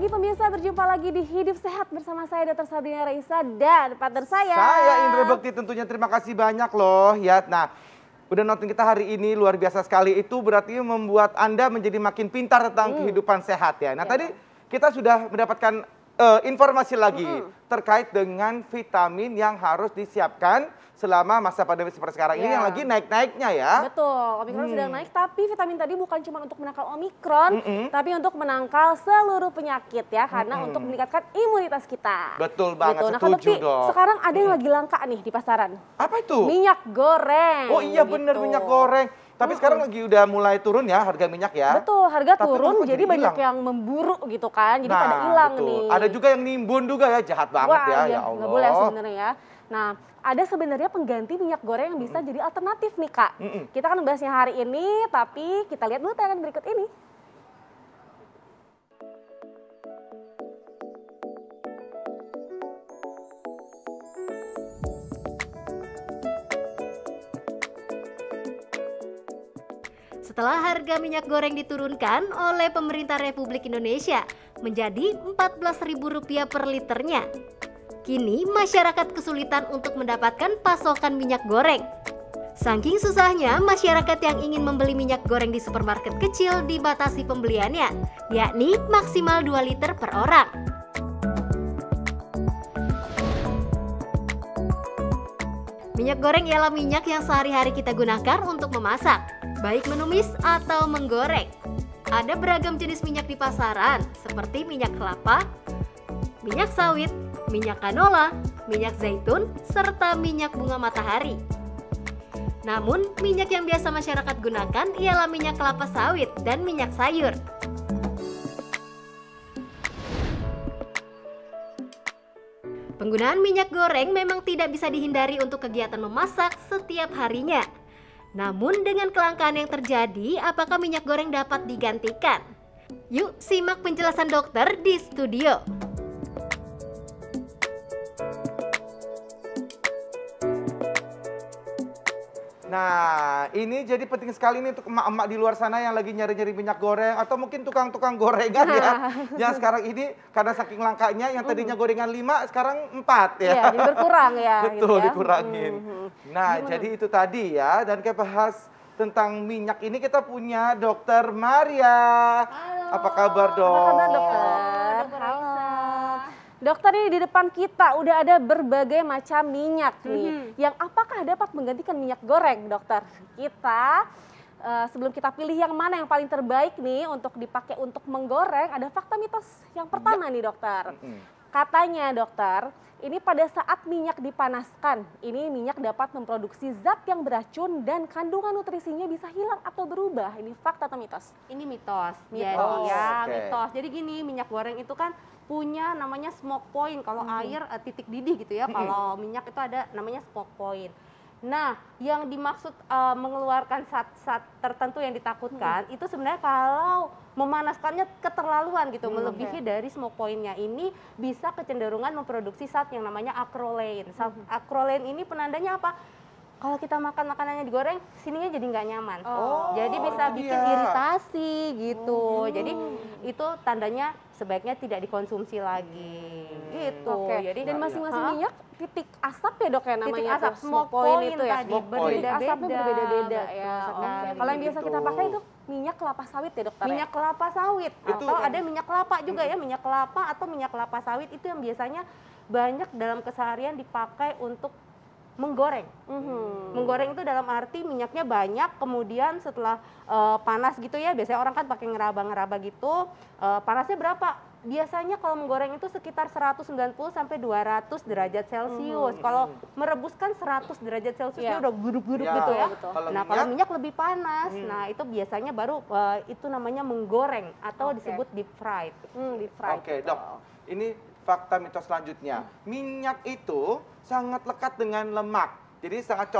pagi pemirsa, berjumpa lagi di Hidup Sehat bersama saya Dr. Sabrina Raisa dan partner saya. Saya Indra Bekti, tentunya terima kasih banyak loh ya. Nah, udah nonton kita hari ini luar biasa sekali. Itu berarti membuat Anda menjadi makin pintar tentang kehidupan sehat ya. Nah, tadi kita sudah mendapatkan informasi lagi terkait dengan vitamin yang harus disiapkan selama masa pandemi seperti sekarang ini yang lagi naik-naiknya ya. Betul, Omikron sedang naik, tapi vitamin tadi bukan cuma untuk menangkal Omikron, tapi untuk menangkal seluruh penyakit ya, karena untuk meningkatkan imunitas kita. Betul banget, Nah, setuju dong. sekarang ada yang lagi langka nih di pasaran. Apa itu? Minyak goreng. Oh iya bener, minyak goreng. Tapi sekarang lagi udah mulai turun ya harga minyak ya. Betul, harga Tapi turun kok jadi banyak yang memburu gitu kan, jadi pada hilang nih. Ada juga yang nimbun juga ya, jahat banget ya, ya Allah. Nggak boleh sebenarnya ya. Nah, ada sebenarnya pengganti minyak goreng yang bisa jadi alternatif nih Kak. Kita akan membahasnya hari ini, tapi kita lihat dulu tayangan berikut ini. Setelah harga minyak goreng diturunkan oleh pemerintah Republik Indonesia menjadi Rp14.000 per liternya, kini masyarakat kesulitan untuk mendapatkan pasokan minyak goreng. Saking susahnya, masyarakat yang ingin membeli minyak goreng di supermarket kecil dibatasi pembeliannya, yakni maksimal 2 liter per orang. Minyak goreng ialah minyak yang sehari-hari kita gunakan untuk memasak, baik menumis atau menggoreng. Ada beragam jenis minyak di pasaran, seperti minyak kelapa, minyak sawit, minyak canola, minyak zaitun, serta minyak bunga matahari. Namun, minyak yang biasa masyarakat gunakan ialah minyak kelapa sawit dan minyak sayur. Penggunaan minyak goreng memang tidak bisa dihindari untuk kegiatan memasak setiap harinya. Namun dengan kelangkaan yang terjadi, apakah minyak goreng dapat digantikan? Yuk simak penjelasan dokter di studio. Nah, ini jadi penting sekali nih untuk emak-emak di luar sana yang lagi nyari-nyari minyak goreng atau mungkin tukang-tukang gorengan ya. Yang sekarang ini karena saking langkanya yang tadinya gorengan 5 sekarang 4 ya. Iya, jadi berkurang ya. Betul, gitu ya. dikurangin. Nah, jadi itu tadi ya, dan kita bahas tentang minyak ini kita punya Dokter Maria. Halo. Apa kabar, Dok? Apa kabar dokter? Halo. Dokter, ini di depan kita udah ada berbagai macam minyak nih. Yang apakah dapat menggantikan minyak goreng, dokter? Kita sebelum kita pilih yang mana yang paling terbaik nih untuk dipakai untuk menggoreng, ada fakta mitos yang pertama nih, dokter. Katanya, dokter, ini pada saat minyak dipanaskan, ini minyak dapat memproduksi zat yang beracun dan kandungan nutrisinya bisa hilang atau berubah. Ini fakta atau mitos? Ini mitos. Mitos. Jadi ya, Oke. mitos. Jadi gini, minyak goreng itu kan punya namanya smoke point. Kalau air titik didih gitu ya. Kalau minyak itu ada namanya smoke point. Nah, yang dimaksud mengeluarkan zat-zat tertentu yang ditakutkan itu sebenarnya kalau memanaskannya keterlaluan gitu, melebihi dari smoke point-nya, ini bisa kecenderungan memproduksi zat yang namanya acrolein. Zat acrolein ini penandanya apa? Kalau kita makan makanannya digoreng, sininya jadi nggak nyaman. Jadi bisa itu bikin dia. iritasi gitu. Jadi itu tandanya sebaiknya tidak dikonsumsi lagi. Gitu. Oke. Jadi Dan masing-masing minyak titik asap ya dok ya namanya? titik asap, tuh, smoke point itu ya? tadi, Smoke point. Asapnya berbeda-beda Betul ya. sekali. Oke. Kalau yang biasa kita Gitu. pakai itu minyak kelapa sawit ya dokter? Minyak kelapa sawit Itu atau kan. ada minyak kelapa juga ya, minyak kelapa atau minyak kelapa sawit itu yang biasanya banyak dalam keseharian dipakai untuk menggoreng. Menggoreng itu dalam arti minyaknya banyak, kemudian setelah panas gitu ya, biasanya orang kan pakai ngeraba-ngeraba gitu, panasnya berapa? Biasanya kalau menggoreng itu sekitar 190 sampai 200 derajat Celcius. Kalau merebuskan 100 derajat Celcius dia udah guduk-guduk Ya, gitu ya. betul. Kalau minyak lebih panas, nah itu biasanya baru itu namanya menggoreng atau disebut deep fried. Deep fried. Oke, Dok. Ini fakta mitos selanjutnya. Minyak itu sangat lekat dengan lemak. Jadi sangat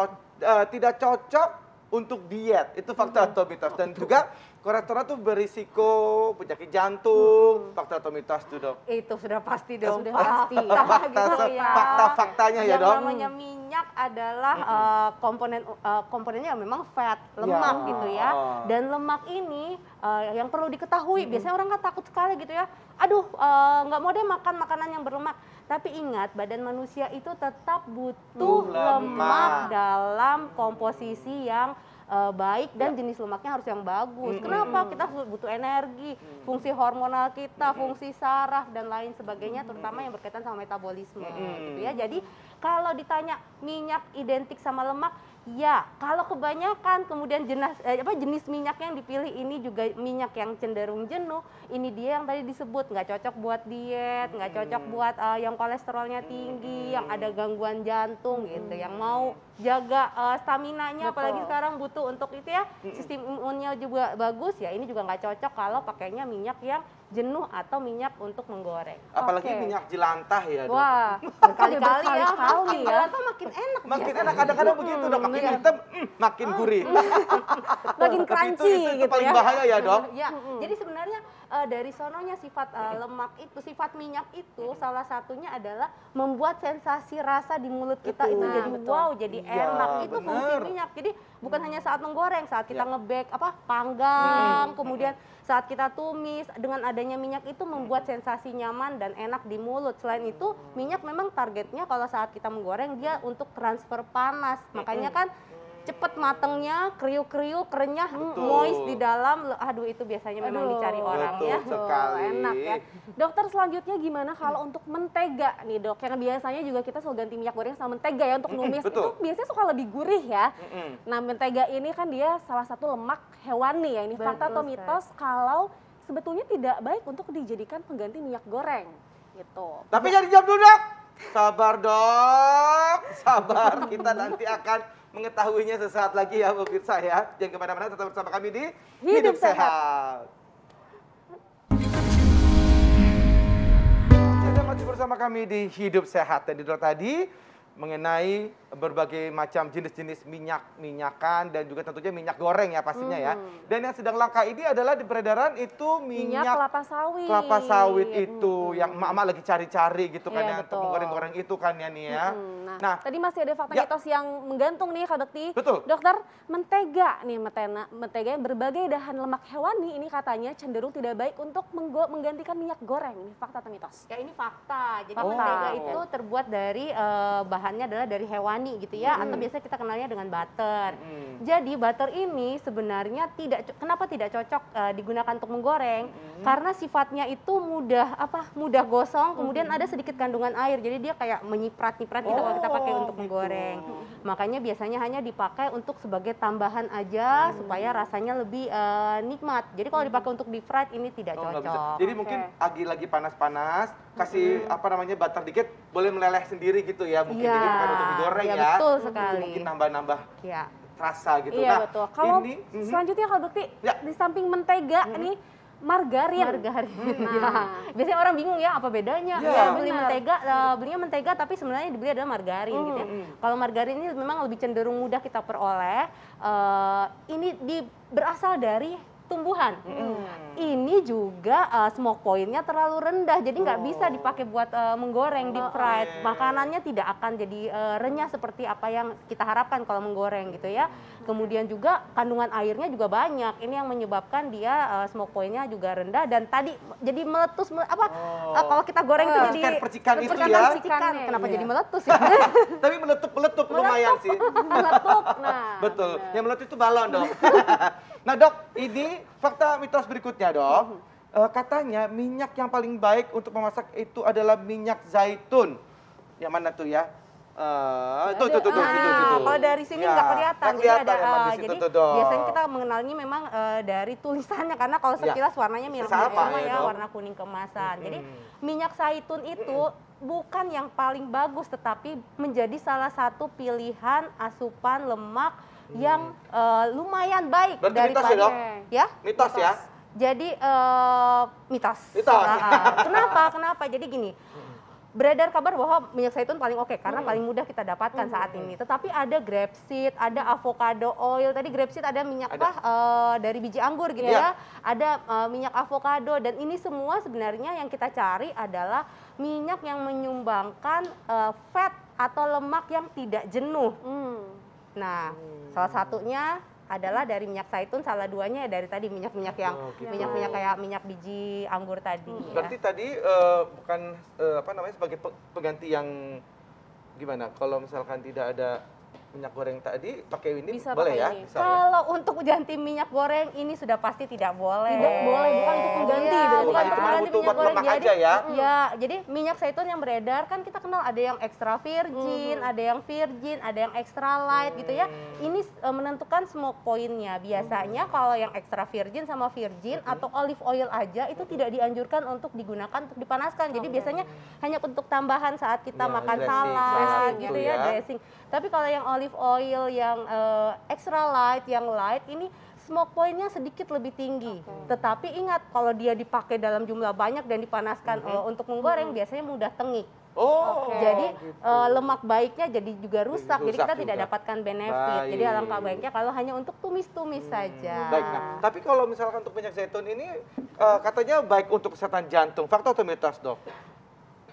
tidak cocok untuk diet. Itu fakta atau mitos? Dan juga kolesterol tuh berisiko penyakit jantung. Fakta atau mitos tuh, Dok? Itu sudah pasti dong. Sudah pasti. Fakta-faktanya ya, Dok? Yang namanya minyak adalah komponennya memang fat, lemak gitu ya. Dan lemak ini yang perlu diketahui, biasanya orang kan takut sekali gitu ya. Aduh, nggak mau deh makan makanan yang berlemak. Tapi ingat, badan manusia itu tetap butuh lemak dalam komposisi yang baik dan jenis lemaknya harus yang bagus. Kenapa? Kita butuh energi, fungsi hormonal kita, fungsi saraf dan lain sebagainya, terutama yang berkaitan sama metabolisme gitu ya. Jadi kalau ditanya minyak identik sama lemak, ya, kalau kebanyakan kemudian jenis minyak yang dipilih ini juga minyak yang cenderung jenuh, ini dia yang tadi disebut nggak cocok buat diet, nggak cocok buat yang kolesterolnya tinggi, yang ada gangguan jantung gitu, yang mau jaga staminanya, apalagi sekarang butuh untuk itu ya, sistem imunnya juga bagus ya, ini juga nggak cocok kalau pakainya minyak yang jenuh atau minyak untuk menggoreng. Apalagi minyak jelantah ya, Dok? Wah, berkali-kali ya, Berkali ya. jelantah makin enak. Makin enak, kadang-kadang begitu, Dok. Makin hitam, makin gurih. Makin crunchy itu gitu paling ya. bahaya ya, Dok? Ya, jadi sebenarnya dari sononya sifat lemak itu, sifat minyak itu salah satunya adalah membuat sensasi rasa di mulut kita itu jadi wow, jadi enak. Itu fungsi minyak. Jadi bukan hanya saat menggoreng, saat kita ngebake panggang, kemudian saat kita tumis, dengan adanya minyak itu membuat sensasi nyaman dan enak di mulut. Selain itu, minyak memang targetnya kalau saat kita menggoreng dia untuk transfer panas. Makanya kan cepet matengnya, kriuk-kriuk, renyah, moist di dalam. Aduh, itu biasanya memang dicari orang ya. Betul sekali. Enak ya. Dokter, selanjutnya gimana kalau untuk mentega nih, Dok? Yang biasanya juga kita selalu ganti minyak goreng sama mentega ya untuk numis. Itu biasanya suka lebih gurih ya. Nah, mentega ini kan dia salah satu lemak hewani ya. Ini fakta atau mitos kalau sebetulnya tidak baik untuk dijadikan pengganti minyak goreng gitu. Tapi jangan dijawab dulu, Dok. Sabar, Dok. Sabar, kita nanti akan mengetahuinya sesaat lagi ya pemirsa ya. Jangan kemana-mana, tetap bersama kami di Hidup Sehat. Anda masih bersama kami di Hidup Sehat. Dan itu tadi mengenai berbagai macam jenis-jenis minyak-minyakan dan juga tentunya minyak goreng ya pastinya ya. Dan yang sedang langka ini adalah di peredaran itu minyak kelapa sawit. Kelapa sawit itu yang emak-emak lagi cari-cari gitu kan ya, untuk betul. menggoreng-goreng itu kan ya nih ya. Nah, tadi masih ada fakta mitos yang menggantung nih Kak Dokti. Betul. Dokter, mentega nih, mentega yang berbagai dahan lemak hewani ini katanya cenderung tidak baik untuk menggantikan minyak goreng. Ini fakta atau mitos? Ya, ini fakta. Jadi mentega itu terbuat dari bahannya adalah dari hewani gitu ya, atau biasa kita kenalnya dengan butter. Jadi butter ini sebenarnya kenapa tidak cocok digunakan untuk menggoreng? Karena sifatnya itu mudah gosong, kemudian ada sedikit kandungan air. Jadi dia kayak menyiprat-nyiprat gitu kalau kita pakai untuk menggoreng. Makanya biasanya hanya dipakai untuk sebagai tambahan aja supaya rasanya lebih nikmat. Jadi kalau dipakai untuk deep fried ini tidak cocok. Jadi mungkin lagi panas-panas, kasih butter dikit, boleh meleleh sendiri gitu ya. Mungkin ini bukan untuk digoreng ya. Betul sekali. Mungkin nambah-nambah rasa gitu. Iya, betul. Kalau ini selanjutnya Kak Dokti, di samping mentega ini margarin. Biasanya orang bingung ya apa bedanya. Beli mentega, belinya mentega tapi sebenarnya dibeli adalah margarin gitu ya. Kalau margarin ini memang lebih cenderung mudah kita peroleh. Ini berasal dari tumbuhan. Ini juga smoke point-nya terlalu rendah, jadi nggak bisa dipakai buat menggoreng deep fried. Makanannya tidak akan jadi renyah seperti apa yang kita harapkan kalau menggoreng gitu ya. Kemudian juga kandungan airnya juga banyak. Ini yang menyebabkan dia smoke point-nya juga rendah dan tadi jadi meletus kalau kita goreng itu jadi percikan itu ya. Kenapa jadi meletus ya? Tapi meletup lumayan sih. Meletup. Nah, betul. Yang meletup itu balon, Dok. Nah, Dok, ini fakta mitos berikutnya, Dok. Katanya minyak yang paling baik untuk memasak itu adalah minyak zaitun. Yang mana tuh ya? Itu. Kalau dari sini nggak kelihatan. Jadi biasanya kita mengenalnya memang dari tulisannya, karena kalau sekilas warnanya mirip sama ya, warna kuning keemasan. Jadi minyak zaitun itu bukan yang paling bagus, tetapi menjadi salah satu pilihan asupan lemak yang lumayan baik. Berarti daripada mitos ya, Dok? Ya? Mitos ya? Jadi mitos. Mitos. Kenapa? Jadi gini, beredar kabar bahwa minyak zaitun paling oke karena paling mudah kita dapatkan saat ini. Tetapi ada grapeseed, ada avocado oil. Tadi grapeseed ada minyak dari biji anggur gitu ya. Ada minyak avocado dan ini semua sebenarnya yang kita cari adalah minyak yang menyumbangkan fat atau lemak yang tidak jenuh. Nah, salah satunya adalah dari minyak zaitun, salah duanya dari tadi minyak-minyak yang minyak-minyak kayak minyak biji anggur tadi. Berarti tadi bukan apa namanya sebagai pengganti yang gimana? Kalau misalkan tidak ada minyak goreng tadi pakai ini Bisa boleh pakai ya? ini. Bisa ya? Kalau untuk ganti minyak goreng ini sudah pasti tidak boleh. Tidak boleh, bukan untuk pengganti Iya, berarti bukan ya. untuk Cuma pengganti butuh minyak buat goreng. lemak Jadi, aja ya? ya, jadi minyak zaitun yang beredar kan kita kenal ada yang extra virgin, ada yang virgin, ada yang extra light gitu ya. Ini menentukan smoke point-nya. Biasanya kalau yang extra virgin sama virgin atau olive oil aja itu tidak dianjurkan untuk digunakan untuk dipanaskan. Jadi biasanya hanya untuk tambahan saat kita Ya, makan dressing, salad gitu gitu ya, ya. dressing. Tapi kalau yang olive oil yang extra light, yang light ini smoke point-nya sedikit lebih tinggi. Tetapi ingat kalau dia dipakai dalam jumlah banyak dan dipanaskan untuk menggoreng biasanya mudah tengik. Oh, Jadi gitu. lemak baiknya jadi juga rusak. Jadi rusak kita tidak juga. dapatkan benefit. Jadi Baik. alangkah baiknya kalau hanya untuk tumis-tumis saja. Baik, nah, tapi kalau misalkan untuk minyak zaitun ini katanya baik untuk kesehatan jantung, fakta atau mitos, Dok?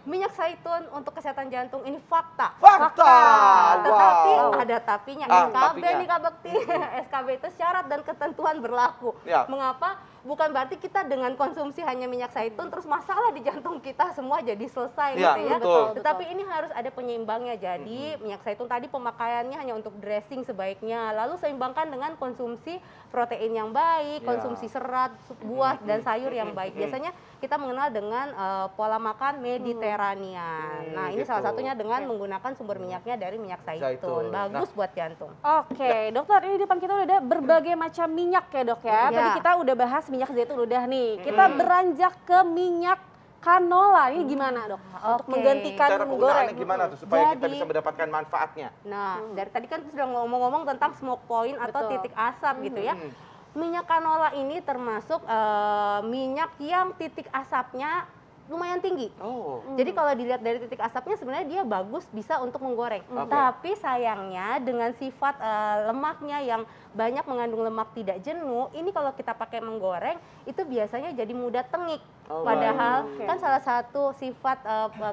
Minyak zaitun untuk kesehatan jantung ini fakta. Fakta. Tetapi Wow. ada tapinya. Ah, SKB tapinya. nih Kak Bekti. SKB itu syarat dan ketentuan berlaku. Ya. Mengapa? Bukan berarti kita dengan konsumsi hanya minyak zaitun terus masalah di jantung kita semua jadi selesai Ya, gitu ya. betul. Tetapi ini harus ada penyeimbangnya. Jadi minyak zaitun tadi pemakaiannya hanya untuk dressing sebaiknya. Lalu seimbangkan dengan konsumsi protein yang baik, Ya. konsumsi serat, buah dan sayur yang baik. Biasanya kita mengenal dengan pola makan Mediterranean. Nah, ini salah gitu. satunya dengan menggunakan sumber minyaknya dari minyak Zaitun. zaitun. Bagus buat jantung. Oke, dokter, ini di depan kita udah ada berbagai macam minyak ya dok ya. Iya. Tadi kita udah bahas minyak zaitun udah nih. Kita beranjak ke minyak canola. Ini gimana dok? Untuk Oke. menggantikan Cara menggoreng. penggunaannya gimana tuh supaya kita Jadi- bisa mendapatkan manfaatnya? Nah, dari tadi kan sudah ngomong-ngomong tentang smoke point atau Betul. titik asap gitu ya. Minyak canola ini termasuk minyak yang titik asapnya lumayan tinggi. Oh. Jadi kalau dilihat dari titik asapnya sebenarnya dia bagus bisa untuk menggoreng. Oke. Tapi sayangnya dengan sifat lemaknya yang banyak mengandung lemak tidak jenuh, ini kalau kita pakai menggoreng itu biasanya jadi mudah tengik. Oh, Padahal baik. kan salah satu sifat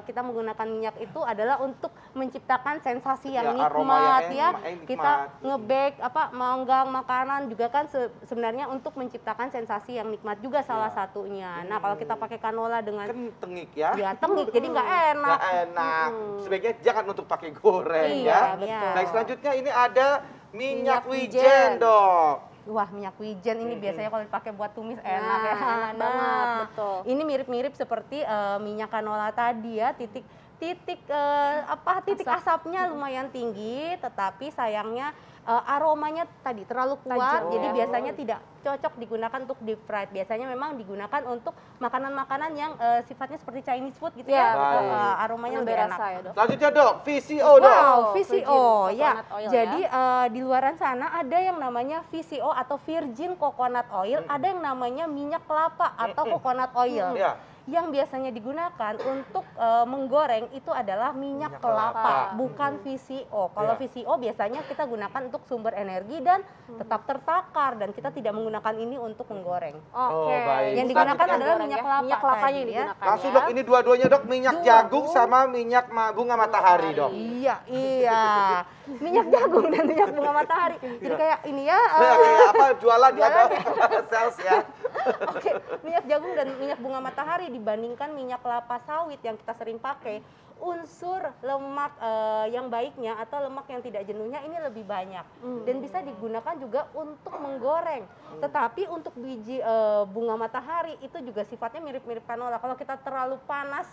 kita menggunakan minyak itu adalah untuk menciptakan sensasi yang Ya, aroma nikmat yang ya. nikmat. Kita nge-bake manggang makanan juga kan sebenarnya untuk menciptakan sensasi yang nikmat juga salah satunya. Nah, kalau kita pakai canola dengan Kan tengik ya? ya tengik jadi nggak enak. Nggak enak. Sebaiknya jangan untuk pakai goreng Iya, ya. betul. Baik, selanjutnya ini ada minyak Minyak wijen, wijen. Dok. Wah, minyak wijen ini biasanya kalau dipakai buat tumis enak ya. enak banget, betul. Ini mirip-mirip seperti minyak canola tadi ya, titik asapnya lumayan tinggi, tetapi sayangnya aromanya tadi terlalu kuat, Tajam. jadi biasanya tidak cocok digunakan untuk deep fried. Biasanya memang digunakan untuk makanan-makanan yang sifatnya seperti Chinese food gitu Ya, ya, betul. aromanya lebih Lebih enak. rasa ya dok. Selanjutnya, Dok, VCO, Dok. Wow, Virgin VCO ya. coconut oil Jadi di luaran sana ada yang namanya VCO atau virgin coconut oil, ada yang namanya minyak kelapa atau coconut oil. Ya. Yang biasanya digunakan untuk menggoreng itu adalah minyak Minyak kelapa, kelapa. bukan VCO. Kalau Ya. VCO biasanya kita gunakan untuk sumber energi dan tetap tertakar dan kita tidak menggunakan ini untuk menggoreng. Oke. baik. Yang Bukan digunakan kita adalah goreng minyak ya. kelapa Minyak kelapanya yang tadi ya. digunakan Langsung, ya. Dok, ini dua-duanya, Dok, minyak Dua. jagung sama minyak bunga matahari, Dok. Iya, iya. Minyak jagung dan minyak bunga matahari. Jadi kayak ini ya. Kayak apa jualan ya, Dok? Sales ya. Oke, minyak jagung dan minyak bunga matahari dibandingkan minyak kelapa sawit yang kita sering pakai, unsur lemak yang baiknya atau lemak yang tidak jenuhnya ini lebih banyak dan bisa digunakan juga untuk menggoreng. Tetapi untuk biji bunga matahari itu juga sifatnya mirip-mirip canola. Kalau kita terlalu panas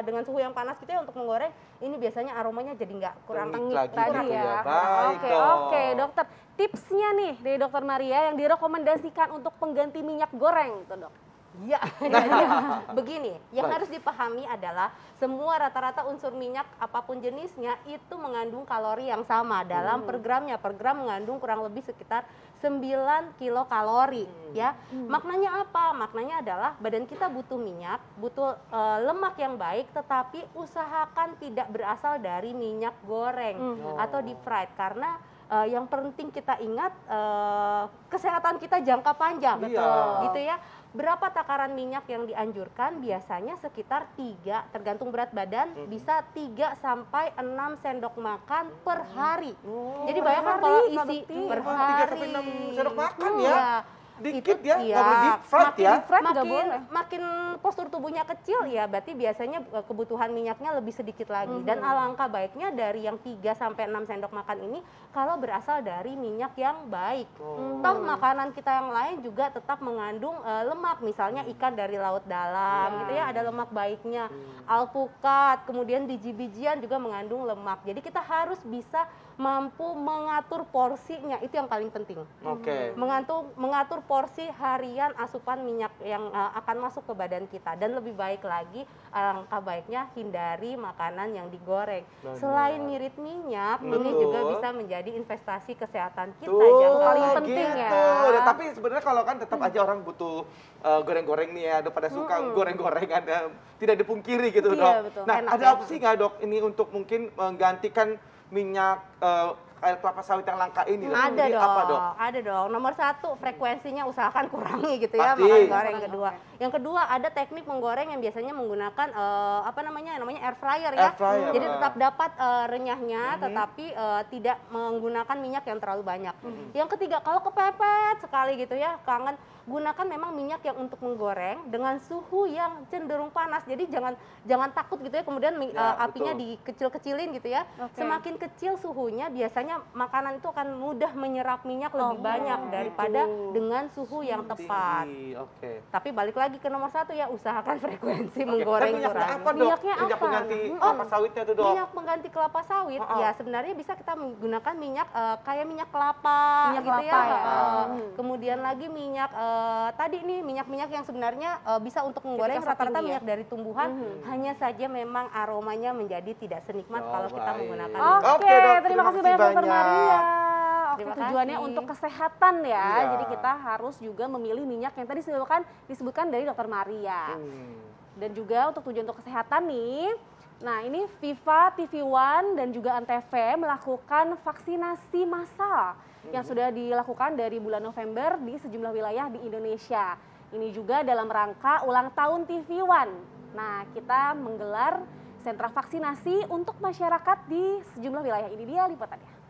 dengan suhu yang panas gitu ya untuk menggoreng, ini biasanya aromanya jadi nggak kurang Tengik lagi tadi gitu ya. Baik, Oke, Dok. oke, dokter. Tipsnya nih dari dokter Maria yang direkomendasikan untuk pengganti minyak goreng tuh dok. Iya, jadi begini, yang Baik. harus dipahami adalah semua rata-rata unsur minyak apapun jenisnya itu mengandung kalori yang sama dalam per gramnya. Per gram mengandung kurang lebih sekitar 9 kilokalori ya. Maknanya apa? Maknanya adalah badan kita butuh minyak, butuh lemak yang baik, tetapi usahakan tidak berasal dari minyak goreng atau deep fried karena yang penting kita ingat kesehatan kita jangka panjang, Iya. gitu ya. Berapa takaran minyak yang dianjurkan? Biasanya sekitar 3, tergantung berat badan, bisa 3 sampai 6 sendok makan per hari. Jadi bayangkan hari, kalau Kak isi Bekti. per 3 hari. sampai 6 sendok makan ya. Iya. Dikit Itu- ya, iya. nggak boleh deep fried Makin ya. deep fried nggak boleh. Makin postur tubuhnya kecil ya berarti biasanya kebutuhan minyaknya lebih sedikit lagi. Dan alangkah baiknya dari yang 3 sampai 6 sendok makan ini kalau berasal dari minyak yang baik. Toh makanan kita yang lain juga tetap mengandung lemak, misalnya ikan dari laut dalam gitu ya, ada lemak baiknya. Alpukat, kemudian biji-bijian juga mengandung lemak. Jadi kita harus bisa mampu mengatur porsinya, itu yang paling penting. Oke. Mengatur porsi harian asupan minyak yang akan masuk ke badan kita, dan lebih baik lagi alangkah baiknya hindari makanan yang digoreng. Benar. Selain ngirit minyak, ini Betul. juga bisa menjadi investasi kesehatan kita Tuh, jangka paling panjang. penting ya. Nah, tapi sebenarnya kalau kan tetap aja orang butuh goreng-goreng nih ya, ada pada suka goreng-goreng, ada tidak dipungkiri gitu Iya, dok. betul. Nah, Enak ada ya. opsi nggak dok ini untuk mungkin menggantikan minyak air kelapa sawit yang langka ini? Dok? Ada Jadi dong, apa dok? ada dong. Nomor 1 frekuensinya usahakan kurangi gitu ya Pasti. makan goreng kedua. Yang kedua ada teknik menggoreng yang biasanya menggunakan namanya air fryer ya. Air fryer, Jadi tetap dapat renyahnya, tetapi tidak menggunakan minyak yang terlalu banyak. Yang ketiga kalau kepepet sekali gitu ya, kangen, gunakan memang minyak yang untuk menggoreng dengan suhu yang cenderung panas. Jadi jangan takut gitu ya kemudian Ya, apinya betul. dikecil-kecilin gitu ya. Oke. Semakin kecil suhunya biasanya makanan itu akan mudah menyerap minyak lebih banyak daripada dengan suhu yang tepat. Tinggi, oke. Tapi balik lagi ke nomor 1 ya, usahakan frekuensi Oke, menggoreng dan minyaknya kurangi. apa dok? Minyaknya Minyak apa? pengganti kelapa sawitnya tuh dok? Minyak pengganti kelapa sawit ya sebenarnya bisa kita menggunakan minyak kayak minyak kelapa Minyak gitu kelapa ya. Kemudian lagi minyak tadi nih minyak-minyak yang sebenarnya bisa untuk menggoreng Efikasitas rata-rata tinggi ya? minyak dari tumbuhan, hanya saja memang aromanya menjadi tidak senikmat Oh, kalau kita baik. menggunakan Oke, Oke, Dok. terima kasih banyak Dokter Maria. Oke, Terima tujuannya kasih. untuk kesehatan ya. Iya. Jadi kita harus juga memilih minyak yang tadi disebutkan dari Dokter Maria. Dan juga untuk tujuan untuk kesehatan nih. Nah, ini Viva, TV One dan juga Antv melakukan vaksinasi massal yang sudah dilakukan dari bulan November di sejumlah wilayah di Indonesia. Ini juga dalam rangka ulang tahun TV One. Nah, kita menggelar sentra vaksinasi untuk masyarakat di sejumlah wilayah. Ini dia liputannya.